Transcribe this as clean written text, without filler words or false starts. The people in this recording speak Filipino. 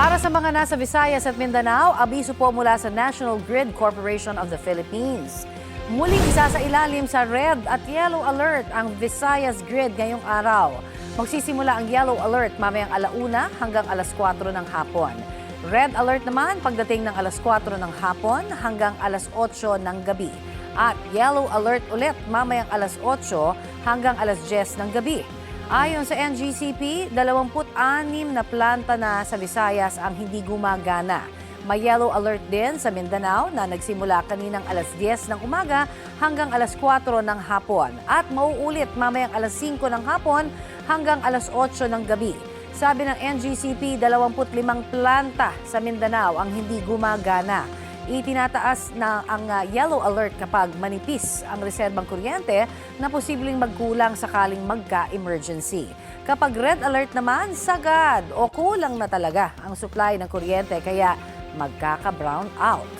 Para sa mga nasa Visayas at Mindanao, abiso po mula sa National Grid Corporation of the Philippines. Muling isasailalim sa red at yellow alert ang Visayas Grid ngayong araw. Magsisimula ang yellow alert mamayang 1:00 hanggang 4:00 ng hapon. Red alert naman pagdating ng 4:00 ng hapon hanggang 8:00 ng gabi. At yellow alert ulit mamayang 8:00 hanggang 10:00 ng gabi. Ayon sa NGCP, 26 na planta na sa Visayas ang hindi gumagana. May yellow alert din sa Mindanao na nagsimula kaninang 10:00 ng umaga hanggang 4:00 ng hapon at mauulit mamayang 5:00 ng hapon hanggang 8:00 ng gabi. Sabi ng NGCP, 25 planta sa Mindanao ang hindi gumagana. Itinataas na ang yellow alert kapag manipis ang reserbang kuryente na posibleng magkulang sakaling magka-emergency. Kapag red alert naman, sagad o kulang na talaga ang supply ng kuryente kaya magkaka-brown out.